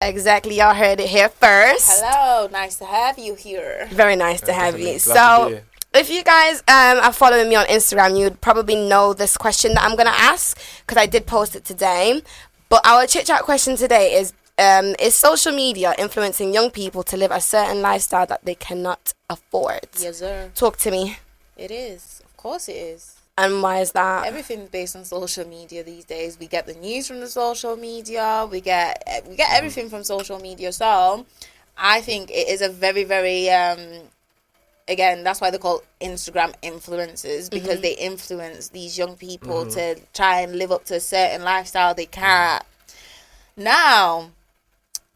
Exactly, y'all heard it here first. Hello, nice to have you here. Very nice to have you. Glad to be So, here. if you guys are following me on Instagram, you'd probably know this question that I'm gonna ask because I did post it today. But our chit chat question today is social media influencing young people to live a certain lifestyle that they cannot afford? Yes, sir. Talk to me. It is. Of course it is. And why is that? Everything's based on social media these days. We get the news from the social media. We get everything from social media. So, I think it is a very, very again, that's why they're called Instagram influencers, because they influence these young people to try and live up to a certain lifestyle they can't. Now,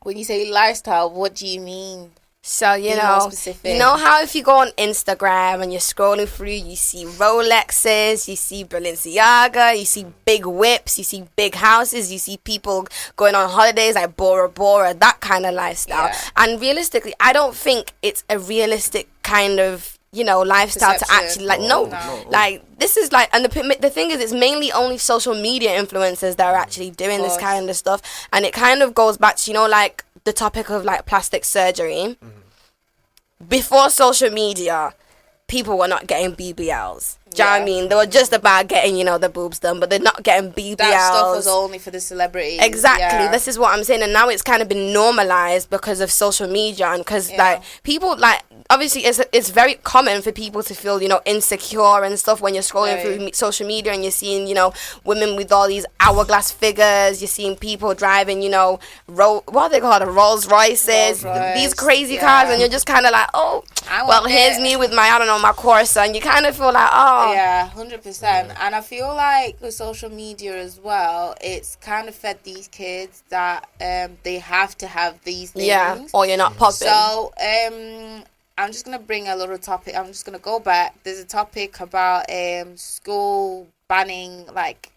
when you say lifestyle, what do you mean? So, Be more specific. you know how if you go on Instagram and you're scrolling through, you see Rolexes, you see Balenciaga, you see big whips, you see big houses, you see people going on holidays like Bora Bora, that kind of lifestyle. Yeah. And realistically, I don't think it's a realistic kind of, lifestyle to Perception. actually, like, this is like, and the thing is, it's mainly only social media influencers that are actually doing this course. kind of stuff. And it kind of goes back to, like, the topic of like plastic surgery. Before social media, people were not getting BBLs. Do you know what I mean? They were just about getting, the boobs done, but they're not getting BBLs. That stuff was only for the celebrities. Exactly. Yeah. This is what I'm saying. And now it's kind of been normalized because of social media and because, like, people, like, obviously it's very common for people to feel, insecure and stuff when you're scrolling through social media and you're seeing, women with all these hourglass figures. You're seeing people driving, what are they called? Rolls Royces, these crazy cars. And you're just kind of like, oh, well, here's me with my, my Corsa. And you kind of feel like, oh. Yeah, 100%. And I feel like with social media as well, it's kind of fed these kids that they have to have these things. Yeah, or you're not popping. So, I'm just going to bring a little topic. I'm just going to go back. There's a topic about school banning, like,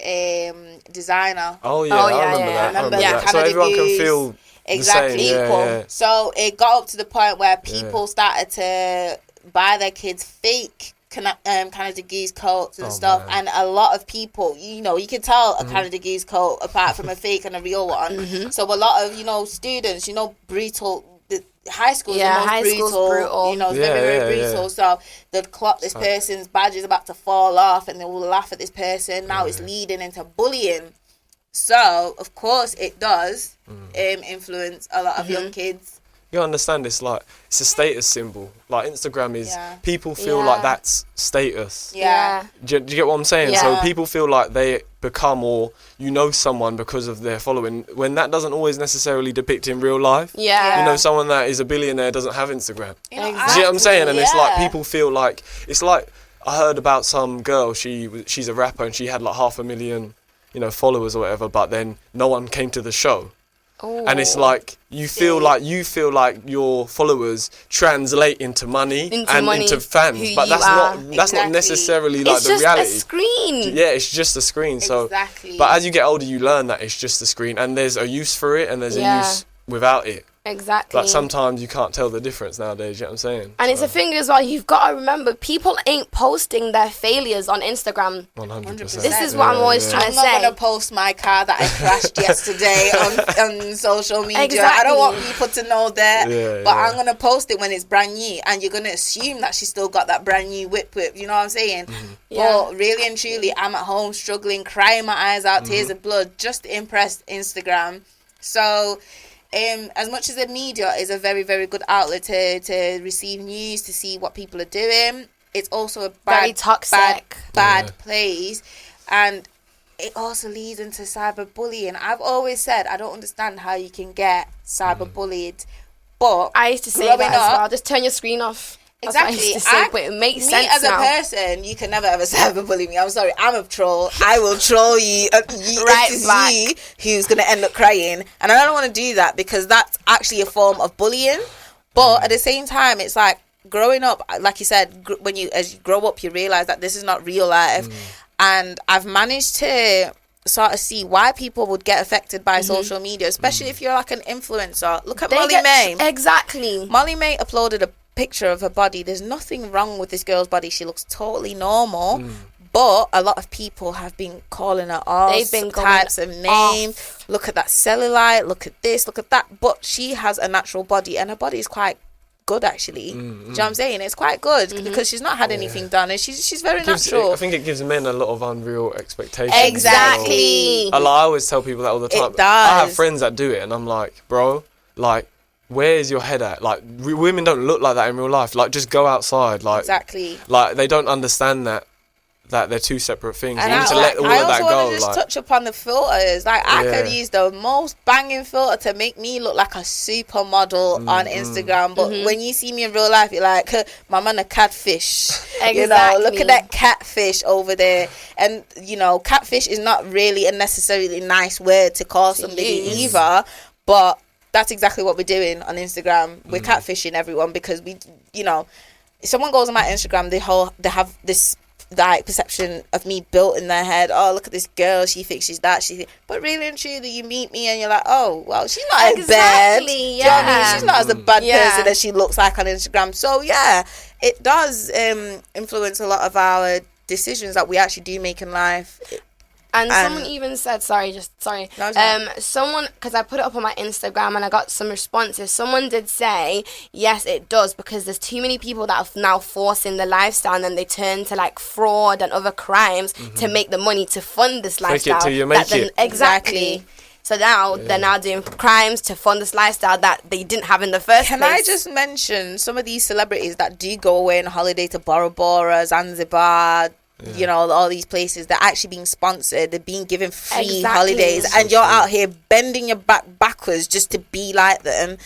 designer. Oh yeah, Oh, yeah, I remember yeah. that. Remember I remember that that. So Canada everyone Goose. can feel Exactly. the same. Equal. Yeah, yeah. So it got up to the point where people started to buy their kids fake Canada Goose coats and stuff, man. and a lot of people, you can tell a Canada Goose coat apart from a fake and a real one. So a lot of students, brutal. The high school's Yeah, the most high school's brutal. It's very, very brutal. So they'd clock this person's badge is about to fall off, and they will laugh at this person. Now it's leading into bullying. So of course it does influence a lot of young kids. You understand, it's like it's a status symbol. Like Instagram is, people feel Yeah. like that's status. Yeah. Do you get what I'm saying? Yeah. So people feel like they become or someone because of their following, when that doesn't always necessarily depict in real life. Yeah. Someone that is a billionaire doesn't have Instagram. You know, Do you get what I'm saying? And it's like yeah. people feel like, it's like I heard about some girl, she's a rapper and she had like 500,000 followers or whatever, but then no one came to the show. Oh. And it's like you feel like your followers translate into money into fans, who but you that's are. not Exactly. necessarily like It's the just reality. a screen. Yeah, it's just a screen. So, Exactly. but as you get older, you learn that it's just a screen, and there's a use for it, and there's a use without it. Exactly. But sometimes you can't tell the difference nowadays. You know what I'm saying? And it's a thing as well, you've got to remember, people ain't posting their failures on Instagram. 100%. This is what I'm always trying I'm to not say. going to post my car that I crashed yesterday on social media. I Exactly. don't want people to know that. Yeah, but yeah. I'm going to post it when it's brand new. And you're going to assume that she still got that brand new whip. You know what I'm saying? Yeah. But really and truly, I'm at home struggling, crying my eyes out, tears of blood, just to impress Instagram. So... as much as the media is a very, very good outlet to receive news, to see what people are doing, it's also a Very toxic. bad place. And it also leads into cyberbullying. I've always said I don't understand how you can get cyberbullied. But I used to say growing that as up, well. Just turn your screen off. That's exactly. what I used to say, but it makes sense me as a now. person, you can never ever cyberbully me. I'm sorry, I'm a troll. I will troll you. Right it is back. you who's gonna end up crying, and I don't want to do that because that's actually a form of bullying. But at the same time, it's like growing up. Like you said, as you grow up, you realize that this is not real life, and I've managed to sort of see why people would get affected by social media, especially if you're like an influencer. Look at Molly May. Exactly. Molly May uploaded a picture of her body. There's nothing wrong with this girl's body. She looks totally normal. But a lot of people have been calling her all types of names. Look at that cellulite, look at this, look at that. But she has a natural body, and her body is quite good, actually. Do you know what I'm saying? It's quite good because she's not had anything done, and she's very natural. I think it gives men a lot of unreal expectations. Exactly. I always tell people that all the time. It does. I have friends that do it, and I'm like, bro, like, where is your head at? Like, women don't look like that in real life. Like, just go outside. Like, exactly. Like, they don't understand that they're two separate things. And you need to let all of that go. I also want to just touch upon the filters. Like, I could use the most banging filter to make me look like a supermodel on Instagram, but when you see me in real life, you're like, my man a catfish. Exactly. You know, look at that catfish over there. And, you know, catfish is not really a necessarily nice word to call somebody either, but that's exactly what we're doing on Instagram. We're catfishing everyone because we, you know, if someone goes on my Instagram, they have this like perception of me built in their head. Oh, look at this girl, she thinks she's that, but really and truly you meet me and you're like, oh well, she's not as bad. Yeah. You know what I mean? She's not as a bad person as she looks like on Instagram. So yeah, it does influence a lot of our decisions that we actually do make in life. And someone even said, someone, because I put it up on my Instagram and I got some responses, someone did say, yes, it does, because there's too many people that are now forcing the lifestyle, and then they turn to like fraud and other crimes to make the money to fund this lifestyle. Fake it till you make it. Exactly. So now they're now doing crimes to fund this lifestyle that they didn't have in the first place. Can I just mention some of these celebrities that do go away on holiday to Bora Bora, Zanzibar, you know, all these places, they're actually being sponsored, they're being given free holidays, and you're out here bending your back backwards just to be like them.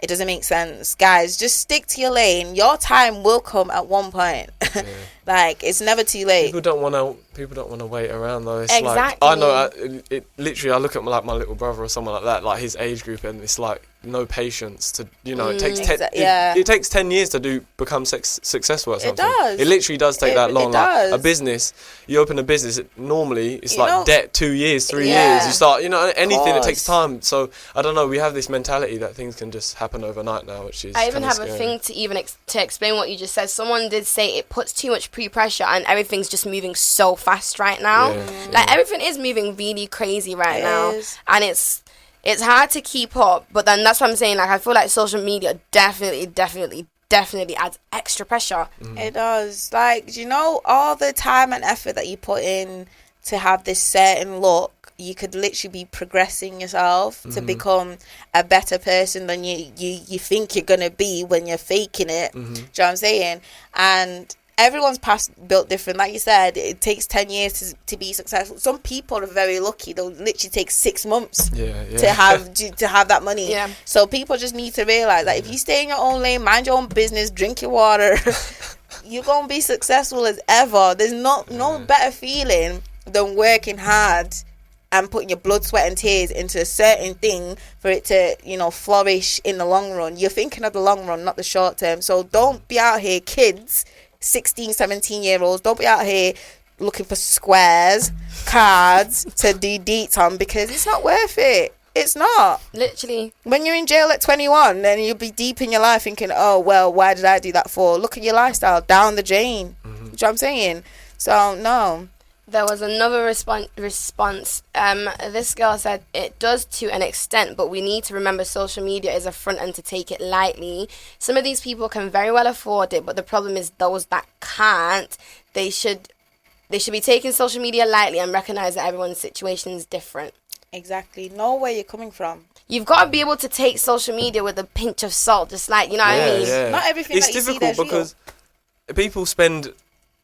It doesn't make sense. Guys, just stick to your lane. Your time will come at one point. Like, it's never too late. People don't want to wait around though. It's exactly. like, I know, it literally, I look at my little brother or someone like that, like his age group, and it's like no patience to, you know, it takes it takes 10 years to become successful at something. It does. It literally does take that long. It does. Like a business, you open a business, normally it's like debt 2 years, 3 years. You start, you know, anything, it takes time. So I don't know, we have this mentality that things can just happen overnight now, which is I even have scary. a thing to even to explain what you just said. Someone did say it puts too much pre-pressure and everything's just moving so fast right now. Like everything is moving really crazy right now, and it's hard to keep up. But then that's what I'm saying, like I feel like social media definitely adds extra pressure. It does. Like, you know, all the time and effort that you put in to have this certain look, you could literally be progressing yourself to become a better person than you think you're gonna be when you're faking it. Do you know what I'm saying? And everyone's past built different. Like you said, it takes 10 years to be successful. Some people are very lucky. They'll literally take 6 months to have that money. So people just need to realize that if you stay in your own lane, mind your own business, drink your water, you're gonna be successful as ever. There's no better feeling than working hard and putting your blood, sweat and tears into a certain thing for it to, you know, flourish in the long run. You're thinking of the long run, not the short term. So don't be out here, kids, 16, 17-year-olds, don't be out here looking for squares, cards to do deets on, because it's not worth it. It's not. Literally. When you're in jail at 21, then you'll be deep in your life thinking, oh, well, why did I do that for? Look at your lifestyle, down the drain. Do you know what I'm saying? So, no. There was another response. This girl said, it does to an extent, but we need to remember social media is a front and to take it lightly. Some of these people can very well afford it, but the problem is those that can't, they should be taking social media lightly and recognize that everyone's situation is different. Exactly. Know where you're coming from. You've got to be able to take social media with a pinch of salt, just like, you know what I mean? Yeah. Not everything it's that you see difficult there's because people spend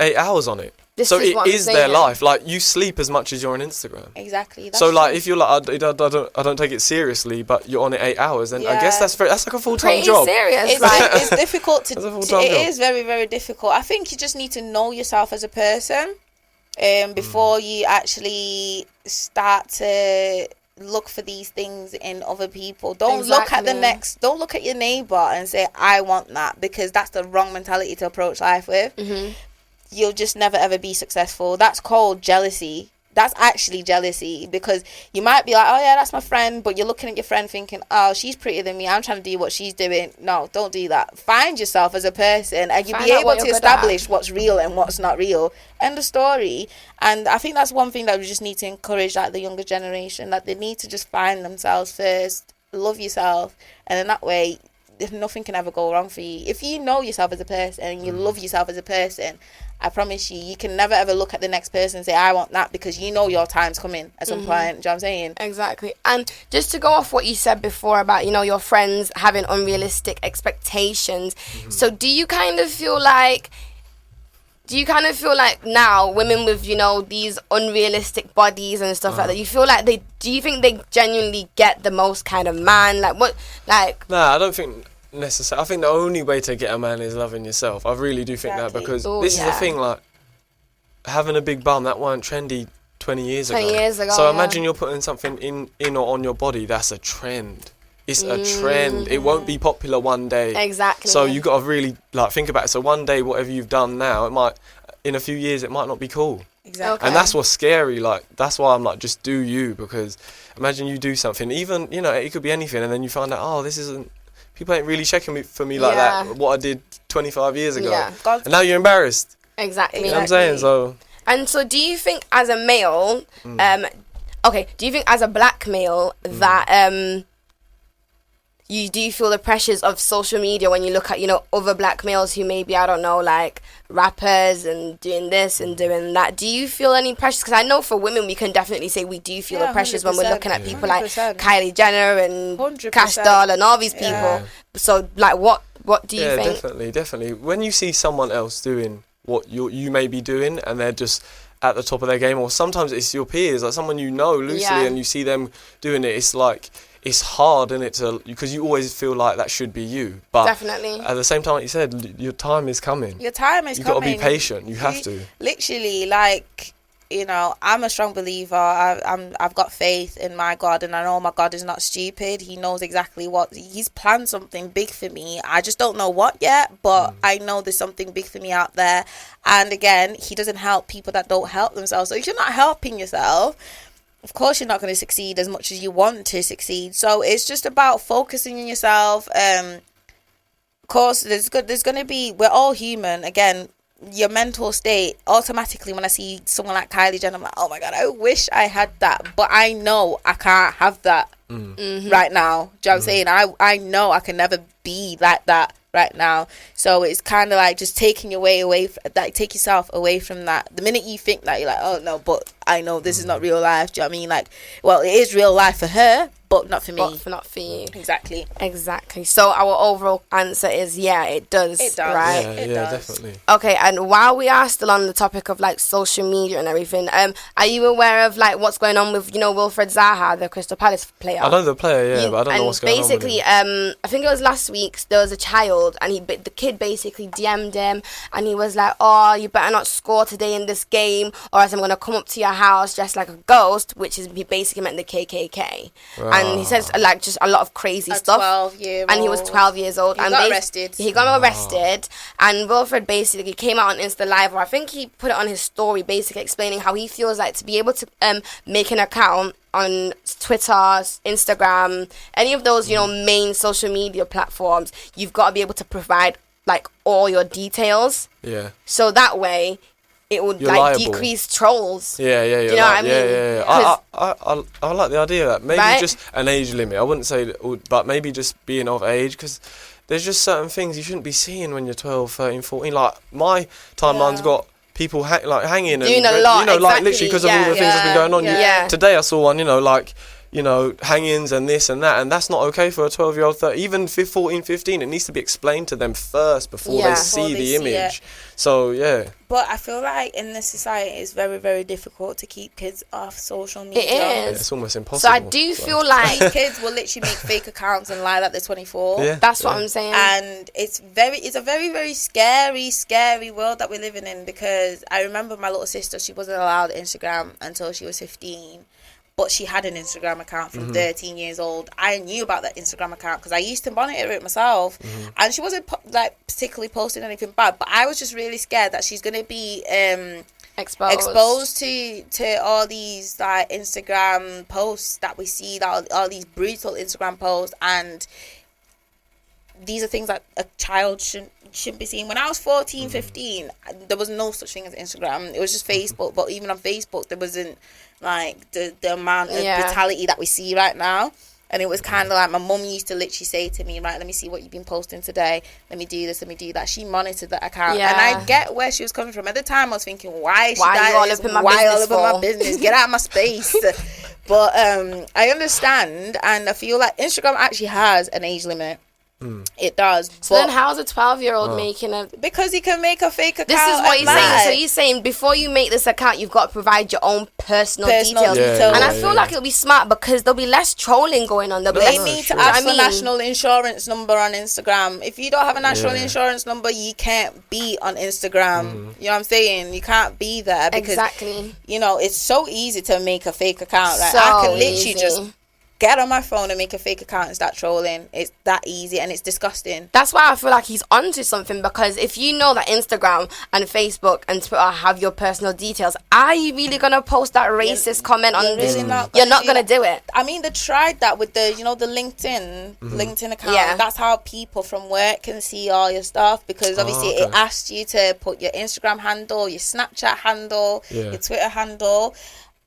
8 hours on it. So it is their life. Like, you sleep as much as you're on Instagram. Exactly. That's so like, true. if you're like, I don't take it seriously, but you're on it 8 hours, then I guess that's like a full-time job. Serious. It's difficult to. It is very, very difficult. I think you just need to know yourself as a person, before you actually start to look for these things in other people. Don't look at don't look at your neighbor and say, I want that, because that's the wrong mentality to approach life with. You'll just never ever be successful. That's called jealousy. that's actually jealousy, because you might be like, oh yeah, that's my friend, but you're looking at your friend thinking, oh, she's prettier than me, I'm trying to do what she's doing. No, don't do that. Find yourself as a person, and you'll be able to establish what's real and what's not real. End of story. And I think that's one thing that we just need to encourage, like, the younger generation, that they need to just find themselves first, love yourself, and in that way nothing can ever go wrong for you. If you know yourself as a person and you love yourself as a person, I promise you can never ever look at the next person and say, I want that, because you know your time's coming at some point. Do you know what I'm saying? Exactly. And just to go off what you said before about, you know, your friends having unrealistic expectations, so do you kind of feel like now women with, you know, these unrealistic bodies and stuff like that, you feel like do you think they genuinely get the most kind of man? Like, what, like... Nah, I don't think necessarily. I think the only way to get a man is loving yourself. I really do think that, because this is the thing, like, having a big bum, that weren't trendy 20 years ago. So imagine you're putting something in or on your body, that's a trend. It's a trend. It won't be popular one day. Exactly. So you got to really, like, think about it. So one day, whatever you've done now, it might, in a few years, it might not be cool. Exactly. Okay. And that's what's scary. Like, that's why I'm like, just do you, because imagine you do something, even, you know, it could be anything, and then you find out, oh, this isn't, people ain't really checking for me like that, what I did 25 years ago. Yeah. And now you're embarrassed. Exactly. You know what I'm saying? So. And so do you think as a male, do you think as a black male that you do feel the pressures of social media when you look at, you know, other black males who maybe, I don't know, like rappers and doing this and doing that? Do you feel any pressures? Because I know for women, we can definitely say we do feel the pressures when we're looking at people like Kylie Jenner and 100%. Cash Doll and all these people. Yeah. So, like, what do you think? Yeah, definitely. When you see someone else doing what you may be doing, and they're just at the top of their game, or sometimes it's your peers, like someone you know loosely, and you see them doing it, it's like, it's hard, isn't it, because you always feel like that should be you. But definitely, at the same time, like you said, your time is coming. Your time is coming. You've got to be patient. You have to. Literally, like, you know, I'm a strong believer. I've got faith in my God, and I know my God is not stupid. He knows exactly what, he's planned something big for me. I just don't know what yet, but I know there's something big for me out there. And again, he doesn't help people that don't help themselves. So if you're not helping yourself, of course you're not going to succeed as much as you want to succeed. So it's just about focusing on yourself. Of course, there's going to be, we're all human. Again, your mental state, automatically when I see someone like Kylie Jenner, I'm like, oh my God, I wish I had that. But I know I can't have that right now. Do you know what I'm saying? I know I can never be like that right now. So it's kind of like just taking your way away, take yourself away from that. The minute you think that, you're like, oh no, but I know this is not real life. Do you know what I mean? Like, well, it is real life for her, but not for me. But not for you. Exactly. So our overall answer is, yeah, it does. It does. Right? Yeah, it does. Definitely. Okay, and while we are still on the topic of, like, social media and everything, are you aware of, like, what's going on with, you know, Wilfred Zaha, the Crystal Palace player? I know the player, but I don't know what's going on with him. Basically, I think it was last week, there was a child, and the kid basically DM'd him, and he was like, oh, you better not score today in this game, or else I'm going to come up to your house dressed like a ghost, which is, he basically meant the KKK. And he says, like, just a lot of crazy stuff. 12-year-old. And he was 12 years old. He got arrested. He got arrested, and Wilfred basically came out on Insta Live, or I think he put it on his story, basically explaining how he feels like to be able to make an account on Twitter, Instagram, any of those, you know, main social media platforms, you've got to be able to provide, like, all your details. Yeah. So that way, it would, you're like, liable. decrease trolls. Yeah. Do you know what I mean? Yeah. I like the idea of that. Maybe just an age limit. I wouldn't say, but maybe just being of age, because there's just certain things you shouldn't be seeing when you're 12, 13, 14. Like, my timeline's got people hanging and doing a lot, you know, like, literally because of all the things that's been going on. Today I saw one, you know, like, you know, hangings and this and that, and that's not okay for a 12-year-old, even 14, 15. It needs to be explained to them first before they see the image. So, yeah. But I feel like in this society, it's very, very difficult to keep kids off social media. It is. Yeah, it's almost impossible. So I do feel like kids will literally make fake accounts and lie that they're 24. Yeah, that's what I'm saying. And it's a very, very scary, scary world that we're living in, because I remember my little sister, she wasn't allowed Instagram until she was 15. But she had an Instagram account from 13 years old. I knew about that Instagram account because I used to monitor it myself. And she wasn't like particularly posting anything bad. But I was just really scared that she's going to be exposed to all these like Instagram posts that we see, all these brutal Instagram posts, and these are things that a child shouldn't be seeing. When I was 14, 15, there was no such thing as Instagram. It was just Facebook. But even on Facebook, there wasn't like the amount of brutality that we see right now. And it was kind of like my mum used to literally say to me, right, let me see what you've been posting today. Let me do this, let me do that. She monitored that account. And I get where she was coming from. At the time, I was thinking, why is she all up in my business? Get out of my space. But I understand. And I feel like Instagram actually has an age limit. It does. So then how's a 12-year-old making a... Because he can make a fake account. This is what you're saying. So you're saying before you make this account, you've got to provide your own personal details. And I feel like it'll be smart because there'll be less trolling going on. They need to ask for national insurance number on Instagram. If you don't have a national insurance number, you can't be on Instagram. You know what I'm saying? You can't be there because, you know, it's so easy to make a fake account. Like, I can literally just get on my phone and make a fake account and start trolling. It's that easy and it's disgusting. That's why I feel like he's onto something, because if you know that Instagram and Facebook and Twitter have your personal details, are you really going to post that racist comment on this? You're not going to do it. I mean, they tried that with the, you know, the LinkedIn account. Yeah. That's how people from work can see all your stuff, because obviously it asks you to put your Instagram handle, your Snapchat handle, your Twitter handle.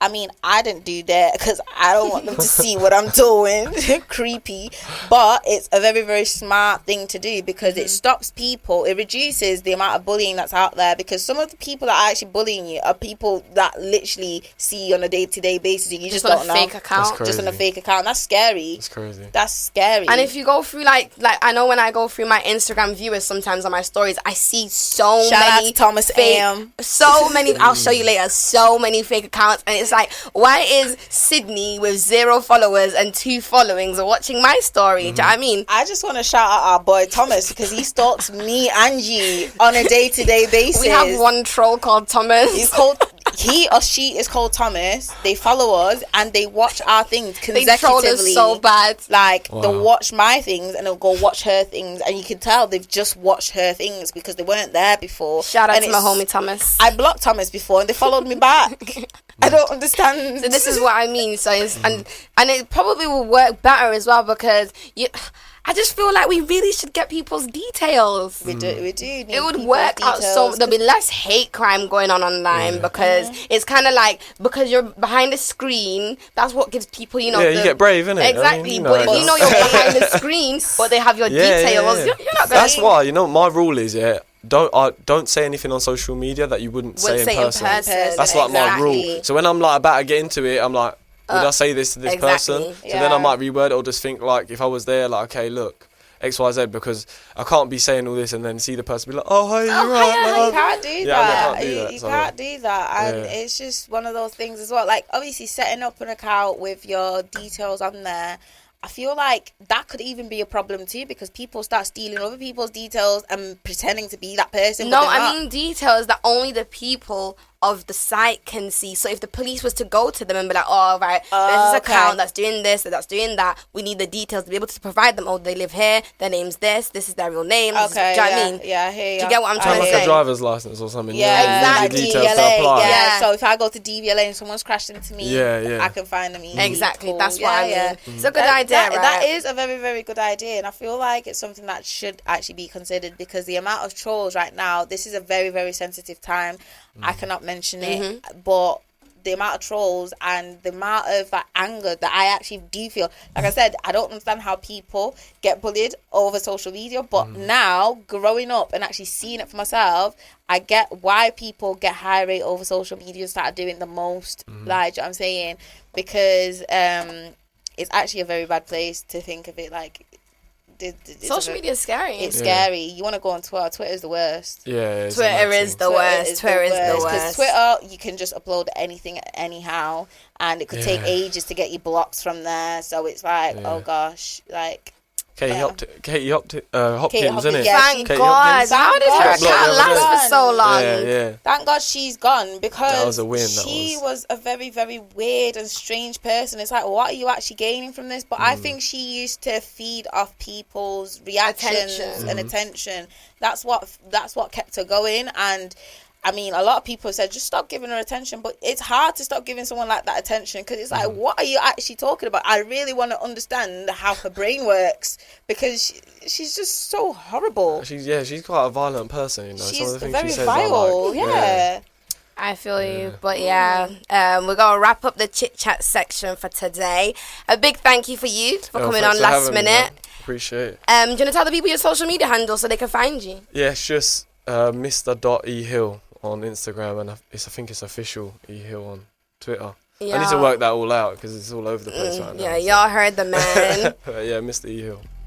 I mean, I didn't do that because I don't want them to see what I'm doing. Creepy. But it's a very, very smart thing to do because it stops people. It reduces the amount of bullying that's out there, because some of the people that are actually bullying you are people that literally see you on a day-to-day basis. You just don't know. Fake account. Just on a fake account. That's scary. That's crazy. That's scary. And if you go through, like I know when I go through my Instagram viewers sometimes on my stories, I see so many. Shout out to Thomas A.M. So many. I'll show you later. So many fake accounts. And it's like, why is Sydney with 0 followers and 2 followings watching my story? Do you know what I mean? I just want to shout out our boy Thomas, because he stalks me and you on a day-to-day basis. We have one troll called Thomas. He or she is called Thomas. They follow us and they watch our things consecutively. They troll us so bad. Like, they'll watch my things and they'll go watch her things, and you can tell they've just watched her things because they weren't there before. Shout out to my homie Thomas. I blocked Thomas before and they followed me back. I don't understand. So this is what I mean. So and it probably will work better as well, because I just feel like we really should get people's details. We do. It would work out so there'll be less hate crime going on online, because it's kind of like, because you're behind the screen, that's what gives people, you know. Yeah, you get brave, innit? Exactly. I mean, but if you know you're behind the screen, but they have your details, you're not going. That's why, you know, my rule is don't say anything on social media that you wouldn't say in person. That's like my rule. So when I'm like about to get into it, I'm like, would I say this to this person? So then I might reword it, or just think like, if I was there, like, okay, look, XYZ, because I can't be saying all this and then see the person be like, oh, hey, you're right. You can't do that. You can't do that. And it's just one of those things as well. Like, obviously, setting up an account with your details on there, I feel like that could even be a problem too, because people start stealing other people's details and pretending to be that person. No, I mean details that only the people of the site can see. So if the police was to go to them and be like, oh, right, there's this account that's doing this, that's doing that, we need the details to be able to provide them. Oh, they live here, their name's this is their real name. Okay, do you know what I mean? Yeah, I hear you. Do you get what I'm trying to say? Like a driver's license or something. Yeah, exactly. DVLA. Yeah, so if I go to DVLA and someone's crashed into me, I can find them easily. Exactly, cool. That's what I mean. It's a good idea, right? That is a very, very good idea, and I feel like it's something that should actually be considered, because the amount of trolls right now, this is a very, very sensitive time. I cannot mention it, but the amount of trolls and the amount of like anger that I actually do feel, like I said, I don't understand how people get bullied over social media, but now growing up and actually seeing it for myself, I get why people get high rate over social media and start doing the most. Like, you know what I'm saying, because it's actually a very bad place to think of it. Like, social media is scary. It's scary. You want to go on Twitter. Twitter is the worst. Yeah, Twitter is the worst. Twitter is the worst. Because Twitter, you can just upload anything anyhow, and it could take ages to get you blocked from there. So it's like, oh gosh, like. Katie Hopkins, isn't it? Thank God. How did her account last for so long? Yeah. Thank God she's gone, because that was a win, she was a very, very weird and strange person. It's like, what are you actually gaining from this? But I think she used to feed off people's reactions and attention. That's what kept her going. And I mean, a lot of people said just stop giving her attention, but it's hard to stop giving someone like that attention because it's like, what are you actually talking about? I really want to understand how her brain works because she's just so horrible. She's quite a violent person, you know. She's some of the things very she says vile, like, yeah. I feel you, but we're gonna wrap up the chit chat section for today. A big thank you for coming on last minute. Appreciate it. Do you want to tell the people your social media handle so they can find you? Yeah, it's just Mr.ehill on Instagram, and I think it's official ehill on Twitter. Yeah. I need to work that all out because it's all over the place right now. Yeah, y'all heard the man. Yeah, Mr. ehill.